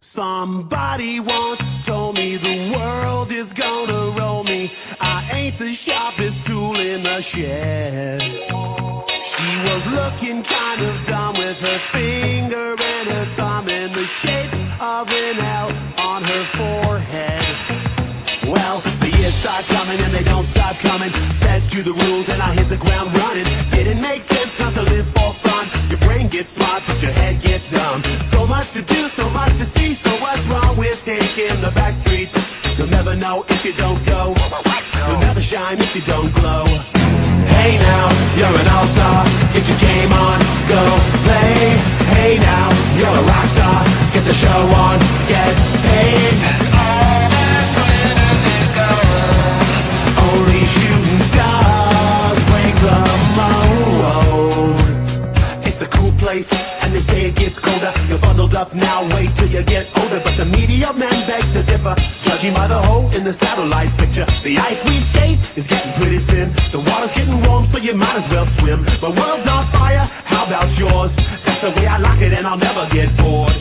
Somebody once told me the world is gonna roll me. I ain't the sharpest tool in the shed. She was looking kind of dumb with her finger and her thumb in the shape of an L on her forehead. Well, the years start coming and they don't stop coming. Fed to the rules and I hit the ground running. Didn't make sense not to live for fun. Your brain gets smart but your head gets dumb. So much to do, so much to see. So what's wrong with taking the back streets? You'll never know if you don't go. You'll never shine if you don't glow. Hey now, you're an all-star. Get your game on, go play. Hey now, you're a rock star. Get the show on, get paid. And all that glitters is gold. Only shooting stars break the mold. It's a cool place, and they say it gets colder. You're bundled up now, wait till you get older. But the media men beg to differ, judging by the hole in the satellite picture. The ice we skate is getting pretty thin. The water's getting warm, so you might as well swim. My world's on fire, how about yours? That's the way I like it, and I'll never get bored.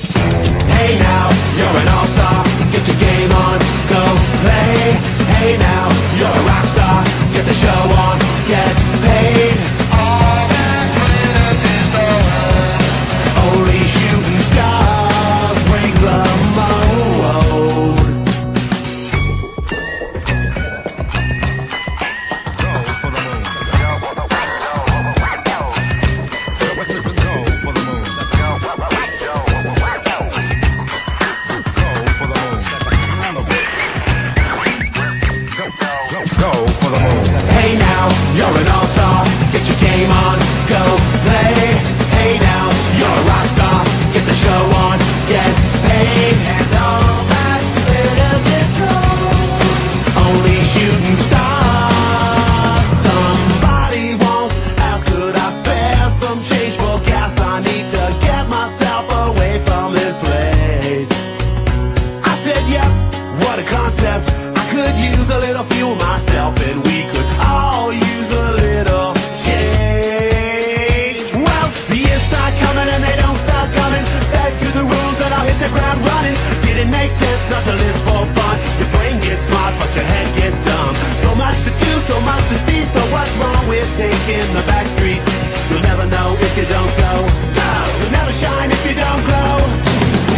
Hey now, you're an all-star. Get your game on, go play. Hey now, you're a rock star. Get the show on, get paid. All that glitters is gold. Only shooting stars break the mold. Hey now, you're an all-star. Get your game on, go play. Hey now, you're a rock star. Get the show on, get paid. And all that glitters is gold. Only shooting stars. Somebody once asked, could I spare some change for gas? I need to get myself away from this place. I said, yep, what a concept. I could use a little fuel myself, and we could all use a little change. Well, the years start coming and they don't stop coming. Back to the rules and I'll hit the ground running. Didn't make sense not to live for fun. Your brain gets smart but your head gets dumb. So much to do, so much to see. So what's wrong with taking the back streets? You'll never know if you don't go. No, you'll never shine if you don't glow.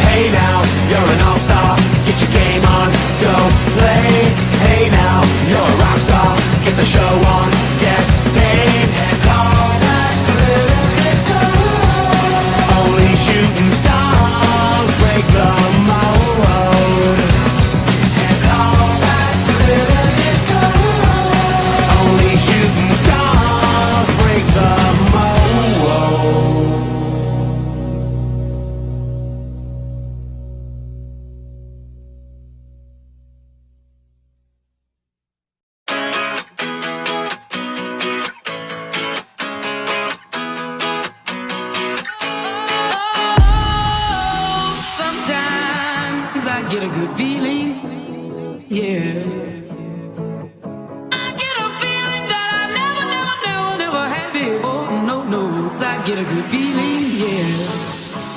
Hey now, you're an all-star. Get your game on, go play. Hey now, you're a rock star. Get the show on, get paid. And all that glitters is gold. Only shooting stars break the mold. And all that glitters is gold. Only shooting stars break the mold. Sometimes I get a good feeling, yeah. I get a feeling that I never had before. No, I get a good feeling, yeah.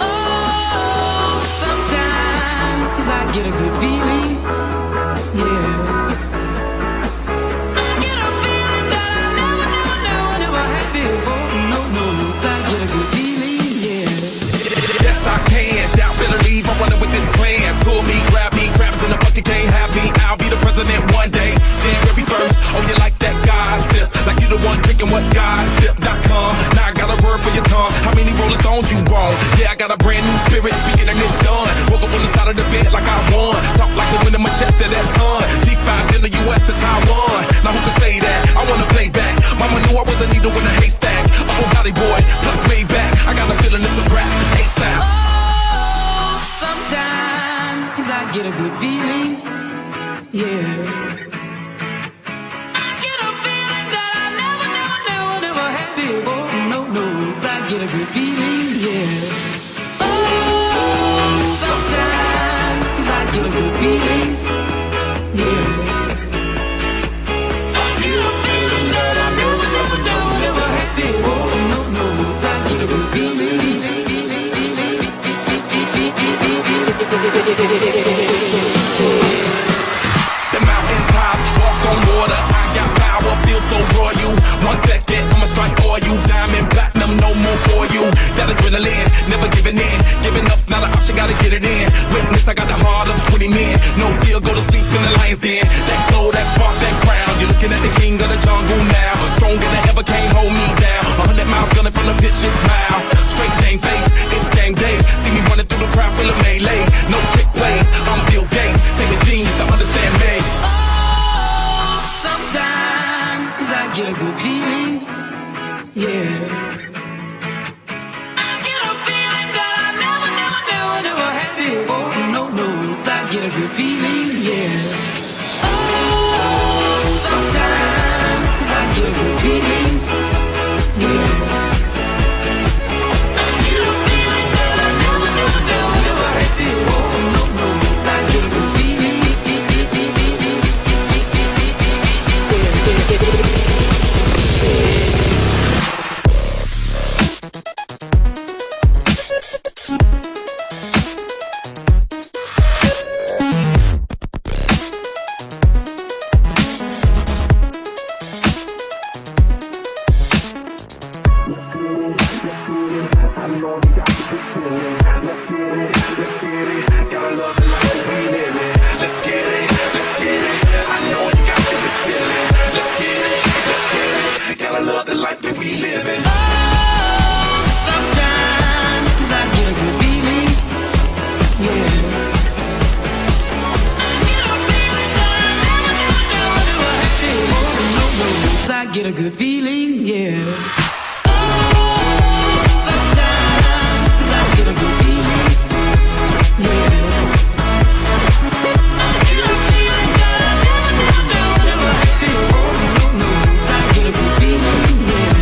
Oh, sometimes I get a good feeling, yeah. I get a feeling that I never had before. No, I get a good feeling, yeah. Yes, I can. Doubt, better leave. I'm running with this plan. Pull me, grab me, crabs in the bucket can't have me. I'll be the president one day. January 1st. Oh, you like that gossip? Like you the one drinking what gossip.com. Now I got a word for your tongue. How many Rolling Stones you want? Yeah, I got a brand new spirit speaking and it's done. Woke up on the side of the bed like I won. Talk like the wind in my chest to that sun. G5 in the US to Taiwan. Now who can say that? I wanna play back. Mama knew I was a needle in a haystack. I'm a body boy, plus Maybach. I got a feeling it's a rap. ASAP. Oh, sometimes I get a good feeling, yeah. I get a feeling that I never had before. No, I get a good feeling, yeah. Oh, sometimes I get a good feeling, yeah. I get a feeling that I never had before. No, I get a good feeling. The mountains high, walk on water. I got power, feel so royal. 1 second, I'ma strike for you. Diamond, platinum, no more for you. That adrenaline, never giving in. Giving up's not an option, gotta get it in. Witness, I got the heart of 20 men. No fear, go to sleep in the lion's den. That glow, that spark, that crown. You're looking at the king of the jungle now. Stronger than ever, can't hold me down. 100 miles gunning from the pitch, it's mile. Straight game face, it's game day. See me running through the crowd full of melee. No trick plays, I'm Bill Gates. Take a genius to understand me. Oh, sometimes I get a good feeling, yeah. I get a feeling that I never had before. No, I get a good feeling, yeah. Oh, sometimes I get a good feeling, yeah. I get a feeling that I never had before. No, I get a good feeling. Get a good feeling, yeah. Oh, sometimes I get a good feeling, yeah. I get a feeling that I never had before. No, I get a good feeling, yeah.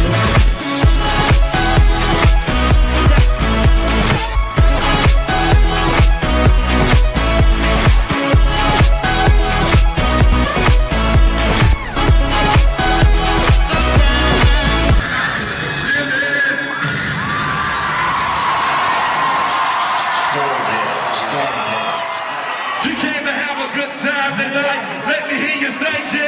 You came to have a good time tonight. Let me hear you say yeah.